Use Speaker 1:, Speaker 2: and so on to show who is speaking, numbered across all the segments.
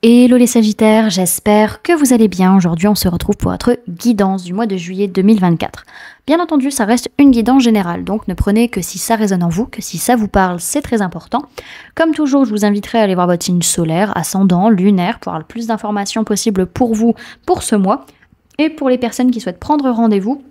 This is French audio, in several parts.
Speaker 1: Hello les Sagittaires, j'espère que vous allez bien. Aujourd'hui, on se retrouve pour votre guidance du mois de juillet 2024. Bien entendu, ça reste une guidance générale, donc ne prenez que si ça résonne en vous, que si ça vous parle, c'est très important. Comme toujours, je vous inviterai à aller voir votre signe solaire, ascendant, lunaire, pour avoir le plus d'informations possibles pour vous pour ce mois. Et pour les personnes qui souhaitent prendre rendez-vous,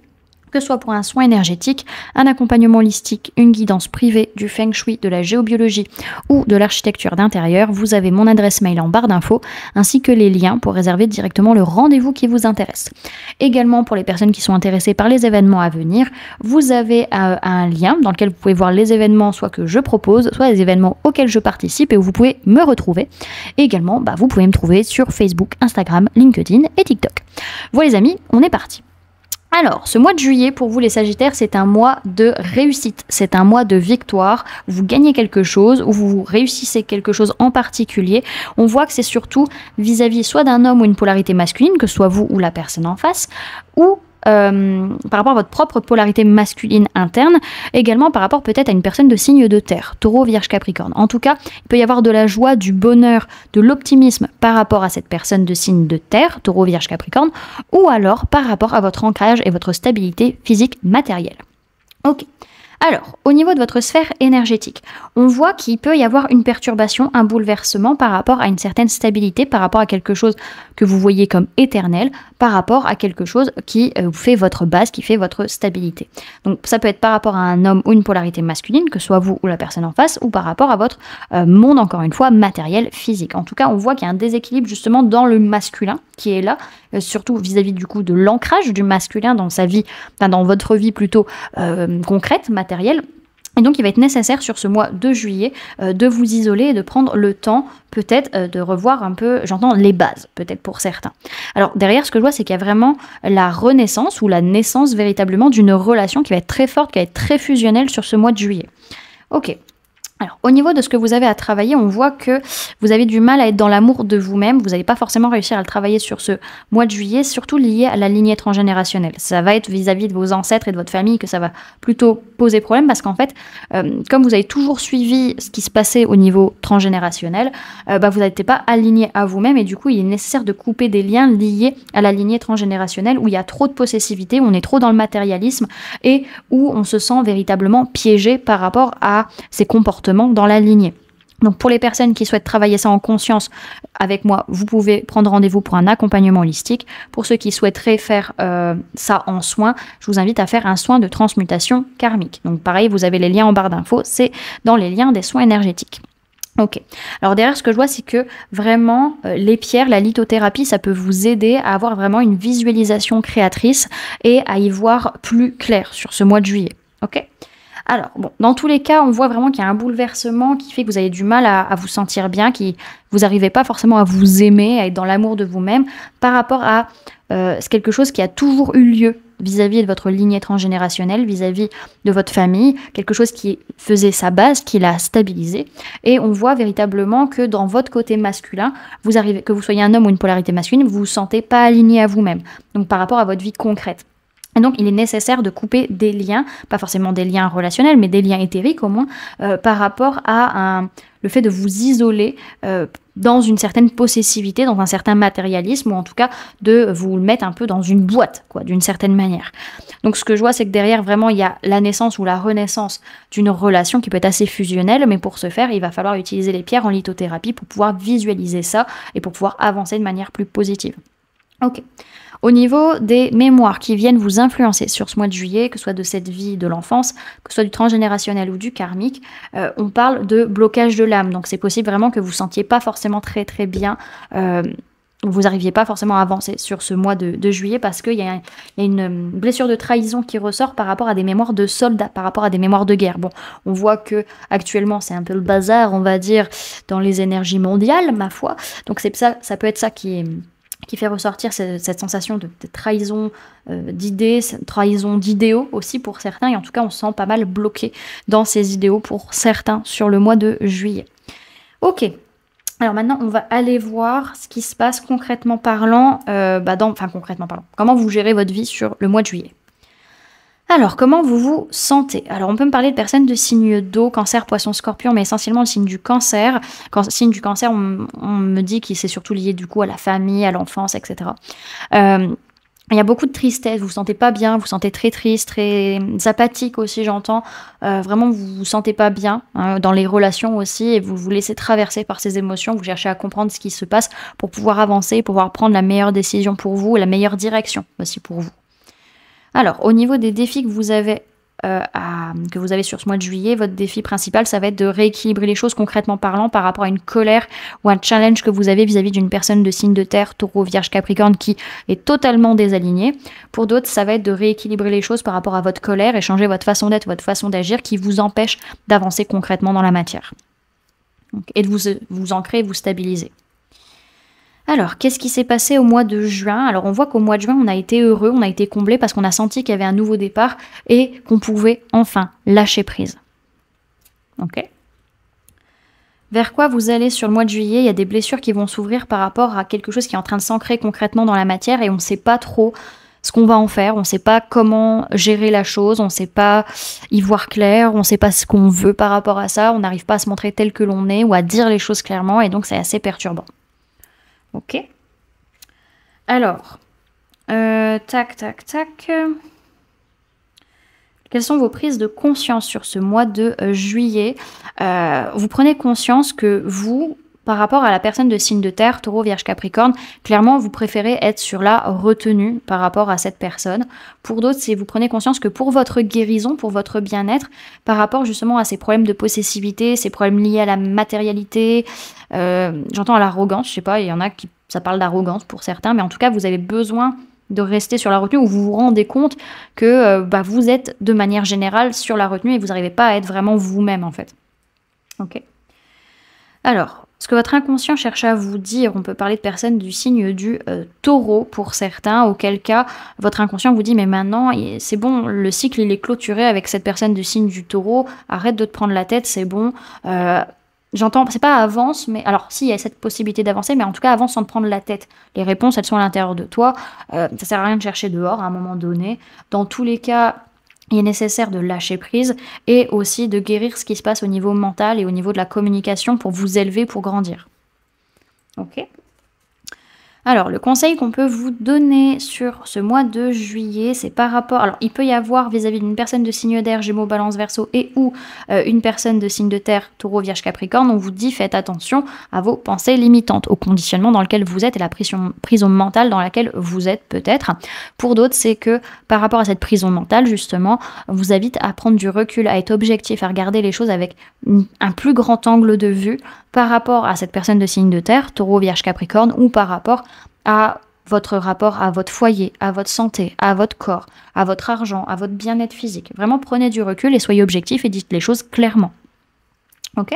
Speaker 1: que ce soit pour un soin énergétique, un accompagnement holistique, une guidance privée, du feng shui, de la géobiologie ou de l'architecture d'intérieur, vous avez mon adresse mail en barre d'infos ainsi que les liens pour réserver directement le rendez-vous qui vous intéresse. Également pour les personnes qui sont intéressées par les événements à venir, vous avez un lien dans lequel vous pouvez voir les événements soit que je propose, soit les événements auxquels je participe et où vous pouvez me retrouver. Et également, vous pouvez me trouver sur Facebook, Instagram, LinkedIn et TikTok. Voilà les amis, on est parti. Alors, ce mois de juillet, pour vous les Sagittaires, c'est un mois de réussite, c'est un mois de victoire, vous gagnez quelque chose ou vous réussissez quelque chose en particulier. On voit que c'est surtout vis-à-vis soit d'un homme ou une polarité masculine, que ce soit vous ou la personne en face, ou par rapport à votre propre polarité masculine interne, également par rapport peut-être à une personne de signe de terre, taureau, vierge, capricorne. En tout cas, il peut y avoir de la joie, du bonheur, de l'optimisme par rapport à cette personne de signe de terre, taureau, vierge, capricorne, ou alors par rapport à votre ancrage et votre stabilité physique matérielle. Ok. Alors, au niveau de votre sphère énergétique, on voit qu'il peut y avoir une perturbation, un bouleversement par rapport à une certaine stabilité, par rapport à quelque chose que vous voyez comme éternel, par rapport à quelque chose qui fait votre base, qui fait votre stabilité. Donc ça peut être par rapport à un homme ou une polarité masculine, que ce soit vous ou la personne en face, ou par rapport à votre monde, encore une fois, matériel, physique. En tout cas, on voit qu'il y a un déséquilibre justement dans le masculin qui est là, surtout vis-à-vis du coup de l'ancrage du masculin dans sa vie, enfin dans votre vie plutôt concrète, matérielle. Et donc, il va être nécessaire sur ce mois de juillet de vous isoler et de prendre le temps peut-être de revoir un peu, j'entends les bases, peut-être pour certains. Alors, derrière, ce que je vois, c'est qu'il y a vraiment la renaissance ou la naissance véritablement d'une relation qui va être très forte, qui va être très fusionnelle sur ce mois de juillet. Ok. Alors, au niveau de ce que vous avez à travailler, on voit que vous avez du mal à être dans l'amour de vous-même. Vous n'allez pas forcément réussir à le travailler sur ce mois de juillet, surtout lié à la lignée transgénérationnelle. Ça va être vis-à-vis de vos ancêtres et de votre famille que ça va plutôt poser problème parce qu'en fait, comme vous avez toujours suivi ce qui se passait au niveau transgénérationnel, vous n'êtes pas aligné à vous-même et du coup, il est nécessaire de couper des liens liés à la lignée transgénérationnelle où il y a trop de possessivité, où on est trop dans le matérialisme et où on se sent véritablement piégé par rapport à ces comportements dans la lignée. Donc pour les personnes qui souhaitent travailler ça en conscience avec moi, vous pouvez prendre rendez-vous pour un accompagnement holistique. Pour ceux qui souhaiteraient faire ça en soin, je vous invite à faire un soin de transmutation karmique. Donc pareil, vous avez les liens en barre d'infos, c'est dans les liens des soins énergétiques. Ok, alors derrière ce que je vois c'est que vraiment les pierres, la lithothérapie ça peut vous aider à avoir vraiment une visualisation créatrice et à y voir plus clair sur ce mois de juillet. Ok. Alors, bon, dans tous les cas, on voit vraiment qu'il y a un bouleversement qui fait que vous avez du mal à vous sentir bien, que vous n'arrivez pas forcément à vous aimer, à être dans l'amour de vous-même, par rapport à quelque chose qui a toujours eu lieu vis-à-vis de votre lignée transgénérationnelle, vis-à-vis de votre famille, quelque chose qui faisait sa base, qui l'a stabilisé. Et on voit véritablement que dans votre côté masculin, vous arrivez, que vous soyez un homme ou une polarité masculine, vous ne vous sentez pas aligné à vous-même, donc par rapport à votre vie concrète. Et donc, il est nécessaire de couper des liens, pas forcément des liens relationnels, mais des liens éthériques au moins, par rapport à le fait de vous isoler dans une certaine possessivité, dans un certain matérialisme, ou en tout cas de vous le mettre un peu dans une boîte, quoi, d'une certaine manière. Donc, ce que je vois, c'est que derrière, vraiment, il y a la naissance ou la renaissance d'une relation qui peut être assez fusionnelle, mais pour ce faire, il va falloir utiliser les pierres en lithothérapie pour pouvoir visualiser ça et pour pouvoir avancer de manière plus positive. Ok. Au niveau des mémoires qui viennent vous influencer sur ce mois de juillet, que ce soit de cette vie de l'enfance, que ce soit du transgénérationnel ou du karmique, on parle de blocage de l'âme. Donc c'est possible vraiment que vous ne sentiez pas forcément très très bien, vous n'arriviez pas forcément à avancer sur ce mois de juillet parce qu'il y a une blessure de trahison qui ressort par rapport à des mémoires de soldats, par rapport à des mémoires de guerre. Bon, on voit que actuellement c'est un peu le bazar, on va dire, dans les énergies mondiales, ma foi. Donc c'est ça peut être ça qui fait ressortir cette sensation de trahison d'idées, trahison d'idéaux aussi pour certains, et en tout cas on se sent pas mal bloqué dans ces idéaux pour certains sur le mois de juillet. Ok, alors maintenant on va aller voir ce qui se passe concrètement parlant, concrètement parlant, comment vous gérez votre vie sur le mois de juillet. Alors, comment vous vous sentez? Alors, on peut me parler de personnes de signe d'eau, cancer, poisson, scorpion, mais essentiellement le signe du cancer. Signe du cancer, on me dit que c'est surtout lié du coup à la famille, à l'enfance, etc. Il y a beaucoup de tristesse, vous vous sentez pas bien, vous vous sentez très triste, très apathique aussi, j'entends. Vraiment, vous vous sentez pas bien dans les relations aussi, et vous vous laissez traverser par ces émotions. Vous cherchez à comprendre ce qui se passe pour pouvoir avancer, pour pouvoir prendre la meilleure décision pour vous, la meilleure direction aussi pour vous. Alors, au niveau des défis que vous avez sur ce mois de juillet, votre défi principal, ça va être de rééquilibrer les choses concrètement parlant par rapport à une colère ou un challenge que vous avez vis-à-vis d'une personne de signe de terre, taureau, vierge, capricorne, qui est totalement désalignée. Pour d'autres, ça va être de rééquilibrer les choses par rapport à votre colère et changer votre façon d'être, votre façon d'agir qui vous empêche d'avancer concrètement dans la matière. Donc, et de vous ancrer et vous stabiliser. Alors, qu'est-ce qui s'est passé au mois de juin? Alors, on voit qu'au mois de juin, on a été heureux, on a été comblé parce qu'on a senti qu'il y avait un nouveau départ et qu'on pouvait enfin lâcher prise. Ok? Vers quoi vous allez sur le mois de juillet? Il y a des blessures qui vont s'ouvrir par rapport à quelque chose qui est en train de s'ancrer concrètement dans la matière et on ne sait pas trop ce qu'on va en faire, on ne sait pas comment gérer la chose, on ne sait pas y voir clair, on ne sait pas ce qu'on veut par rapport à ça, on n'arrive pas à se montrer tel que l'on est ou à dire les choses clairement et donc c'est assez perturbant. Ok. Alors, tac, tac, tac. Quelles sont vos prises de conscience sur ce mois de juillet? Vous prenez conscience que vous, par rapport à la personne de signe de terre, taureau, vierge, capricorne, clairement, vous préférez être sur la retenue par rapport à cette personne. Pour d'autres, c'est vous prenez conscience que pour votre guérison, pour votre bien-être, par rapport justement à ces problèmes de possessivité, ces problèmes liés à la matérialité, j'entends à l'arrogance, je sais pas, il y en a qui, ça parle d'arrogance pour certains, mais en tout cas, vous avez besoin de rester sur la retenue où vous vous rendez compte que vous êtes de manière générale sur la retenue et vous n'arrivez pas à être vraiment vous-même en fait. Ok. Alors, ce que votre inconscient cherche à vous dire, on peut parler de personnes du signe du taureau pour certains, auquel cas votre inconscient vous dit mais maintenant c'est bon, le cycle il est clôturé avec cette personne du signe du taureau, arrête de te prendre la tête, c'est bon. J'entends, c'est pas avance, mais alors si, il y a cette possibilité d'avancer, mais en tout cas avance sans te prendre la tête. Les réponses, elles sont à l'intérieur de toi. Ça sert à rien de chercher dehors à un moment donné. Dans tous les cas, il est nécessaire de lâcher prise et aussi de guérir ce qui se passe au niveau mental et au niveau de la communication pour vous élever, pour grandir. Ok ? Alors, le conseil qu'on peut vous donner sur ce mois de juillet, c'est par rapport... Alors, il peut y avoir vis-à-vis d'une personne de signe d'air, Gémeaux, Balance, Verseau et ou une personne de signe de terre, Taureau, Vierge, Capricorne. On vous dit, faites attention à vos pensées limitantes, au conditionnement dans lequel vous êtes et la prison mentale dans laquelle vous êtes peut-être. Pour d'autres, c'est que par rapport à cette prison mentale, justement, on vous invite à prendre du recul, à être objectif, à regarder les choses avec un plus grand angle de vue par rapport à cette personne de signe de terre, Taureau, Vierge, Capricorne, ou par rapport à votre rapport à votre foyer, à votre santé, à votre corps, à votre argent, à votre bien-être physique. Vraiment, prenez du recul et soyez objectif et dites les choses clairement. Ok ?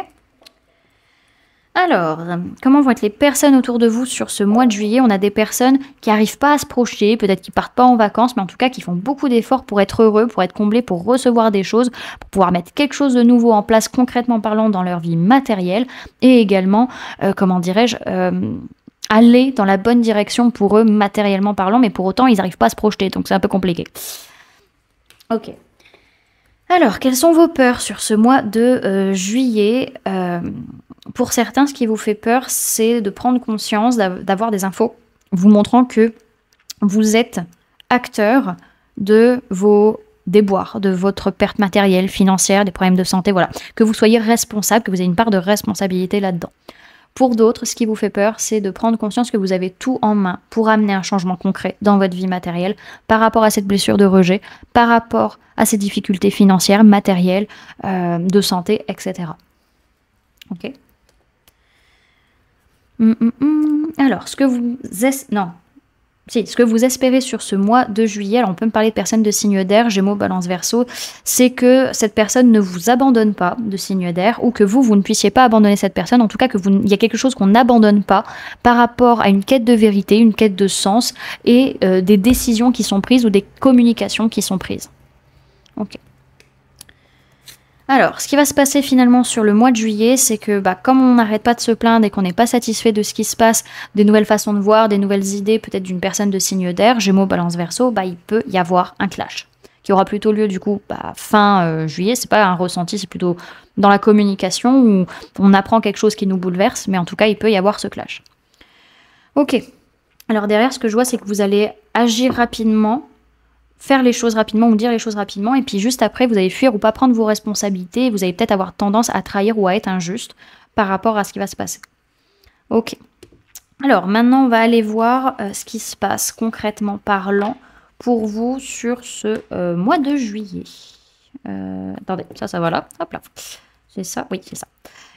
Speaker 1: Alors, comment vont être les personnes autour de vous sur ce mois de juillet? On a des personnes qui n'arrivent pas à se projeter, peut-être qui partent pas en vacances, mais en tout cas qui font beaucoup d'efforts pour être heureux, pour être comblés, pour recevoir des choses, pour pouvoir mettre quelque chose de nouveau en place concrètement parlant dans leur vie matérielle et également, aller dans la bonne direction pour eux matériellement parlant, mais pour autant ils n'arrivent pas à se projeter, donc c'est un peu compliqué. Ok. Alors, quelles sont vos peurs sur ce mois de juillet? Pour certains, ce qui vous fait peur, c'est de prendre conscience, d'avoir des infos vous montrant que vous êtes acteur de vos déboires, de votre perte matérielle, financière, des problèmes de santé, voilà. Que vous soyez responsable, que vous ayez une part de responsabilité là-dedans. Pour d'autres, ce qui vous fait peur, c'est de prendre conscience que vous avez tout en main pour amener un changement concret dans votre vie matérielle par rapport à cette blessure de rejet, par rapport à ces difficultés financières, matérielles, de santé, etc. Ok. Alors, ce que vous espérez sur ce mois de juillet, alors on peut me parler de personnes de signe d'air, Gémeaux, Balance, Verseau, c'est que cette personne ne vous abandonne pas de signe d'air, ou que vous ne puissiez pas abandonner cette personne, en tout cas il y a quelque chose qu'on n'abandonne pas par rapport à une quête de vérité, une quête de sens, et des décisions qui sont prises ou des communications qui sont prises. Ok. Alors, ce qui va se passer finalement sur le mois de juillet, c'est que comme on n'arrête pas de se plaindre et qu'on n'est pas satisfait de ce qui se passe, des nouvelles façons de voir, des nouvelles idées, peut-être d'une personne de signe d'air, Gémeaux, Balance, Verseau, il peut y avoir un clash qui aura plutôt lieu du coup fin juillet. C'est pas un ressenti, c'est plutôt dans la communication où on apprend quelque chose qui nous bouleverse, mais en tout cas, il peut y avoir ce clash. Ok. Alors derrière, ce que je vois, c'est que vous allez agir rapidement, faire les choses rapidement ou dire les choses rapidement, et puis juste après, vous allez fuir ou pas prendre vos responsabilités, et vous allez peut-être avoir tendance à trahir ou à être injuste par rapport à ce qui va se passer. Ok. Alors maintenant, on va aller voir ce qui se passe concrètement parlant pour vous sur ce mois de juillet. Attendez, ça va là. Hop là. C'est ça? Oui, c'est ça.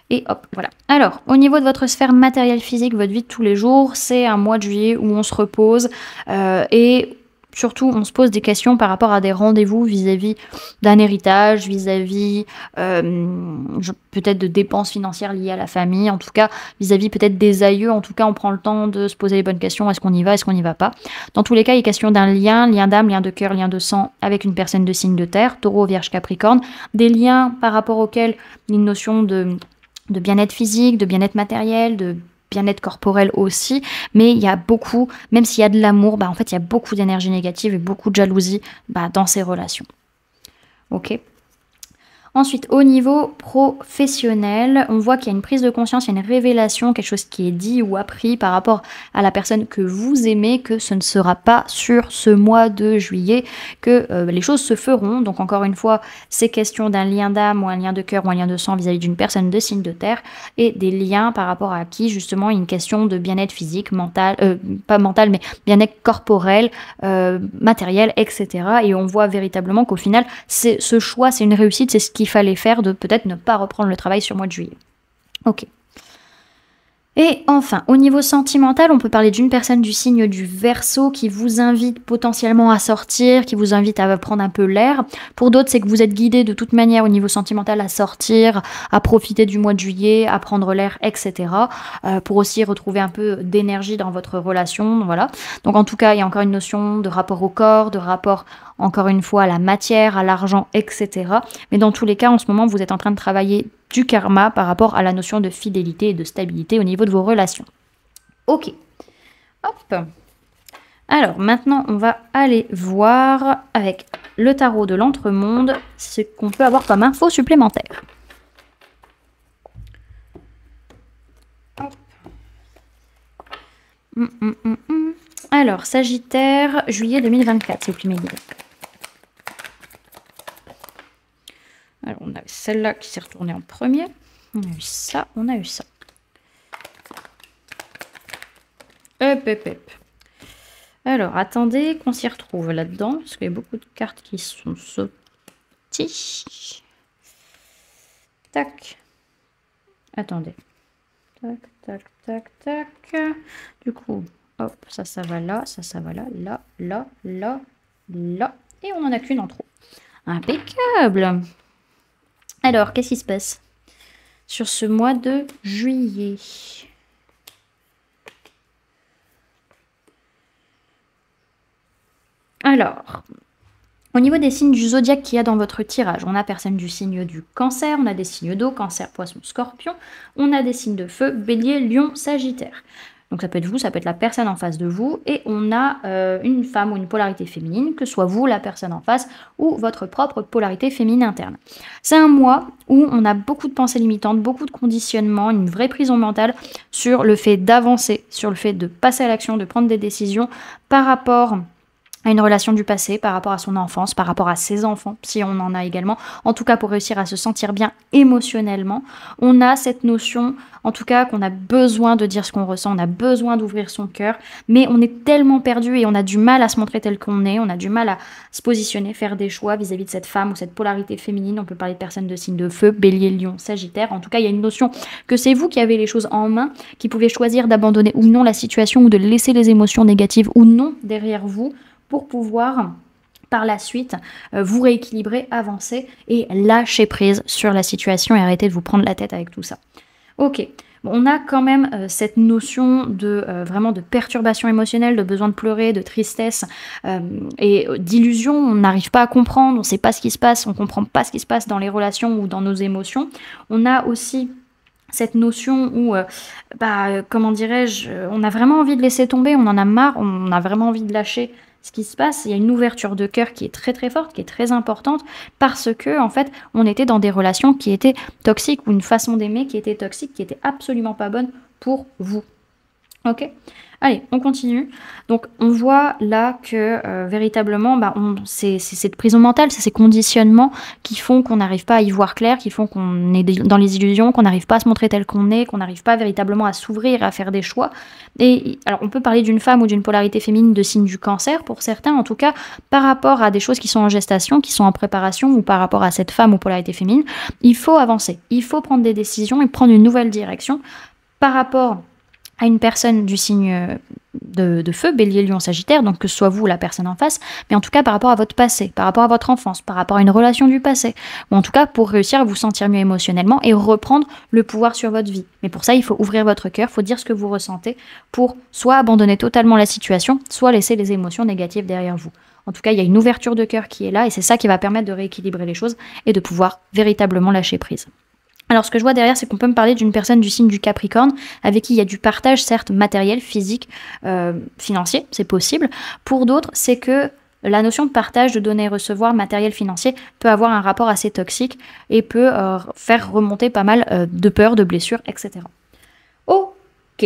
Speaker 1: Et hop, voilà. Alors, au niveau de votre sphère matérielle physique, votre vie de tous les jours, c'est un mois de juillet où on se repose et surtout, on se pose des questions par rapport à des rendez-vous vis-à-vis d'un héritage, vis-à-vis peut-être de dépenses financières liées à la famille, en tout cas, vis-à-vis peut-être des aïeux. En tout cas, on prend le temps de se poser les bonnes questions. Est-ce qu'on y va, est-ce qu'on n'y va pas? Dans tous les cas, il est question d'un lien d'âme, lien de cœur, lien de sang avec une personne de signe de terre, taureau, vierge, capricorne. Des liens par rapport auxquels une notion de bien-être physique, de bien-être matériel, de bien-être corporel aussi, mais il y a beaucoup, même s'il y a de l'amour, en fait il y a beaucoup d'énergie négative et beaucoup de jalousie dans ces relations. Ok. Ensuite, au niveau professionnel, on voit qu'il y a une prise de conscience, il y a une révélation, quelque chose qui est dit ou appris par rapport à la personne que vous aimez, que ce ne sera pas sur ce mois de juillet que les choses se feront. Donc encore une fois, c'est question d'un lien d'âme ou un lien de cœur ou un lien de sang vis-à-vis d'une personne de signe de terre et des liens par rapport à qui justement il y a une question de bien-être physique, mental, pas mental mais bien-être corporel, matériel, etc. Et on voit véritablement qu'au final, ce choix, c'est une réussite, c'est ce qu'il fallait faire de peut-être ne pas reprendre le travail sur le mois de juillet. Ok. Et enfin, au niveau sentimental, on peut parler d'une personne du signe du Verseau qui vous invite potentiellement à sortir, qui vous invite à prendre un peu l'air. Pour d'autres, c'est que vous êtes guidé de toute manière au niveau sentimental à sortir, à profiter du mois de juillet, à prendre l'air, etc. Pour aussi retrouver un peu d'énergie dans votre relation. Voilà. Donc en tout cas, il y a encore une notion de rapport au corps, de rapport encore une fois à la matière, à l'argent, etc. Mais dans tous les cas, en ce moment, vous êtes en train de travailler du karma par rapport à la notion de fidélité et de stabilité au niveau de vos relations. Ok. Hop. Alors, maintenant, on va aller voir avec le tarot de l'entremonde ce qu'on peut avoir comme info supplémentaire. Hop. Alors, Sagittaire, juillet 2024, c'est le premier guide. Alors, on a celle-là qui s'est retournée en premier. On a eu ça, on a eu ça. Hop, hop, hop. Alors, attendez qu'on s'y retrouve là-dedans, parce qu'il y a beaucoup de cartes qui sont sorties. Tac. Attendez. Tac, tac, tac, tac. Du coup, hop, ça va là, ça va là, là, là, là, là. Et on n'en a qu'une en trop. Impeccable. Alors, qu'est-ce qui se passe sur ce mois de juillet? Alors, au niveau des signes du zodiaque qu'il y a dans votre tirage, on a personne du signe du Cancer, on a des signes d'eau, Cancer, Poisson, Scorpion, on a des signes de feu, Bélier, Lion, Sagittaire. Donc ça peut être vous, ça peut être la personne en face de vous, et on a une femme ou une polarité féminine, que ce soit vous, la personne en face, ou votre propre polarité féminine interne. C'est un mois où on a beaucoup de pensées limitantes, beaucoup de conditionnements, une vraie prison mentale sur le fait d'avancer, sur le fait de passer à l'action, de prendre des décisions par rapport à une relation du passé, par rapport à son enfance, par rapport à ses enfants, si on en a également. En tout cas, pour réussir à se sentir bien émotionnellement, on a cette notion, en tout cas, qu'on a besoin de dire ce qu'on ressent, on a besoin d'ouvrir son cœur, mais on est tellement perdu et on a du mal à se montrer tel qu'on est, on a du mal à se positionner, faire des choix vis-à-vis de cette femme ou cette polarité féminine. On peut parler de personnes de signe de feu, Bélier, Lion, Sagittaire. En tout cas, il y a une notion que c'est vous qui avez les choses en main, qui pouvez choisir d'abandonner ou non la situation ou de laisser les émotions négatives ou non derrière vous, pour pouvoir, par la suite, vous rééquilibrer, avancer et lâcher prise sur la situation et arrêter de vous prendre la tête avec tout ça. Ok, bon, on a quand même cette notion de vraiment de perturbation émotionnelle, de besoin de pleurer, de tristesse et d'illusion. On n'arrive pas à comprendre, on ne sait pas ce qui se passe, on ne comprend pas ce qui se passe dans les relations ou dans nos émotions. On a aussi cette notion où, comment dirais-je, on a vraiment envie de laisser tomber, on en a marre, on a vraiment envie de lâcher ce qui se passe, il y a une ouverture de cœur qui est très très forte, qui est très importante, parce que en fait, on était dans des relations qui étaient toxiques, ou une façon d'aimer qui était toxique, qui était absolument pas bonne pour vous. Ok? Allez, on continue. Donc, on voit là que véritablement, c'est cette prison mentale, c'est ces conditionnements qui font qu'on n'arrive pas à y voir clair, qui font qu'on est dans les illusions, qu'on n'arrive pas à se montrer tel qu'on est, qu'on n'arrive pas véritablement à s'ouvrir, à faire des choix. Et alors, on peut parler d'une femme ou d'une polarité féminine de signe du cancer, pour certains, en tout cas, par rapport à des choses qui sont en gestation, qui sont en préparation, ou par rapport à cette femme ou polarité féminine, il faut avancer. Il faut prendre des décisions et prendre une nouvelle direction par rapport à une personne du signe de feu, bélier, lion, sagittaire, donc que ce soit vous ou la personne en face, mais en tout cas par rapport à votre passé, par rapport à votre enfance, par rapport à une relation du passé, ou en tout cas pour réussir à vous sentir mieux émotionnellement et reprendre le pouvoir sur votre vie. Mais pour ça, il faut ouvrir votre cœur, il faut dire ce que vous ressentez pour soit abandonner totalement la situation, soit laisser les émotions négatives derrière vous. En tout cas, il y a une ouverture de cœur qui est là et c'est ça qui va permettre de rééquilibrer les choses et de pouvoir véritablement lâcher prise. Alors ce que je vois derrière, c'est qu'on peut me parler d'une personne du signe du Capricorne, avec qui il y a du partage, certes matériel, physique, financier, c'est possible. Pour d'autres, c'est que la notion de partage, de donner et recevoir, matériel, financier, peut avoir un rapport assez toxique et peut faire remonter pas mal de peurs, de blessures, etc. Ok,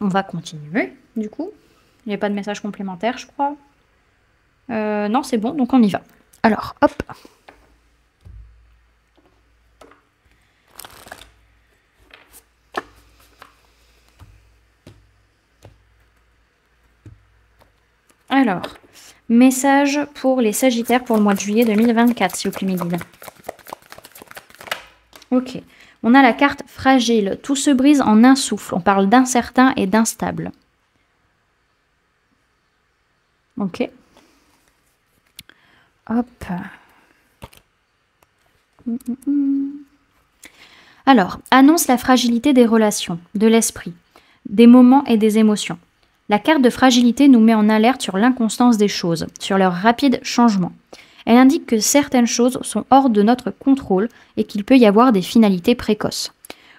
Speaker 1: on va continuer, du coup. Il n'y a pas de message complémentaire, je crois. Non, c'est bon, donc on y va. Alors, hop. Alors, message pour les Sagittaires pour le mois de juillet 2024, s'il vous plaît, mes guides. Ok, on a la carte fragile. Tout se brise en un souffle. On parle d'incertain et d'instable. Ok. Hop. Alors, annonce la fragilité des relations, de l'esprit, des moments et des émotions. La carte de fragilité nous met en alerte sur l'inconstance des choses, sur leur rapide changement. Elle indique que certaines choses sont hors de notre contrôle et qu'il peut y avoir des finalités précoces.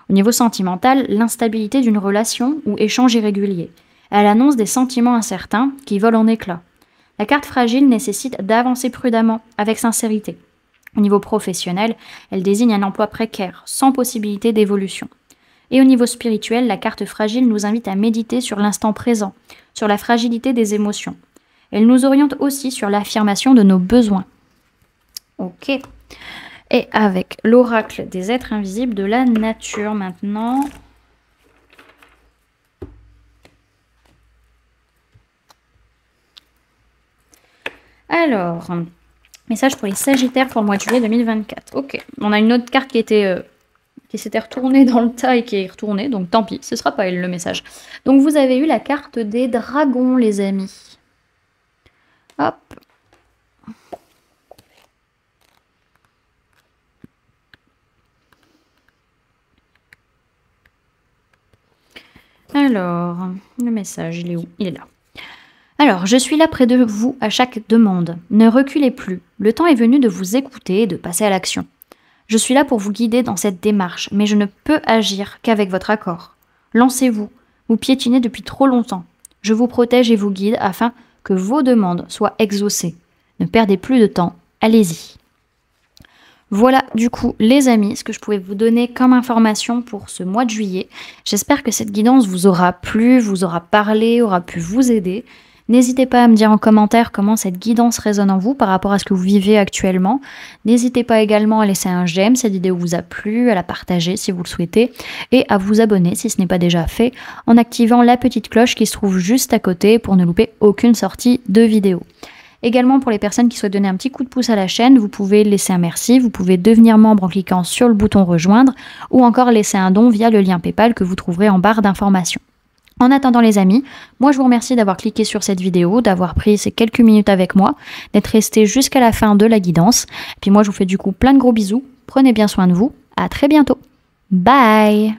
Speaker 1: Au niveau sentimental, l'instabilité d'une relation ou échange irrégulier. Elle annonce des sentiments incertains qui volent en éclats. La carte fragile nécessite d'avancer prudemment, avec sincérité. Au niveau professionnel, elle désigne un emploi précaire, sans possibilité d'évolution. Et au niveau spirituel, la carte fragile nous invite à méditer sur l'instant présent, sur la fragilité des émotions. Elle nous oriente aussi sur l'affirmation de nos besoins. Ok. Et avec l'oracle des êtres invisibles de la nature maintenant. Alors, message pour les Sagittaires pour le mois de juillet 2024. Ok, on a une autre carte qui s'était retournée dans le tas et qui est retournée, donc tant pis, ce sera pas elle le message. Donc vous avez eu la carte des dragons, les amis. Hop. Alors, le message, il est où? Il est là. Alors, je suis là près de vous à chaque demande. Ne reculez plus. Le temps est venu de vous écouter et de passer à l'action. Je suis là pour vous guider dans cette démarche, mais je ne peux agir qu'avec votre accord. Lancez-vous. Vous piétinez depuis trop longtemps. Je vous protège et vous guide afin que vos demandes soient exaucées. Ne perdez plus de temps. Allez-y. Voilà du coup les amis, ce que je pouvais vous donner comme information pour ce mois de juillet. J'espère que cette guidance vous aura plu, vous aura parlé, aura pu vous aider. N'hésitez pas à me dire en commentaire comment cette guidance résonne en vous par rapport à ce que vous vivez actuellement. N'hésitez pas également à laisser un j'aime si cette vidéo vous a plu, à la partager si vous le souhaitez et à vous abonner si ce n'est pas déjà fait en activant la petite cloche qui se trouve juste à côté pour ne louper aucune sortie de vidéo. Également pour les personnes qui souhaitent donner un petit coup de pouce à la chaîne, vous pouvez laisser un merci, vous pouvez devenir membre en cliquant sur le bouton rejoindre ou encore laisser un don via le lien PayPal que vous trouverez en barre d'informations. En attendant les amis, moi je vous remercie d'avoir cliqué sur cette vidéo, d'avoir pris ces quelques minutes avec moi, d'être resté jusqu'à la fin de la guidance. Puis moi je vous fais du coup plein de gros bisous, prenez bien soin de vous, à très bientôt. Bye!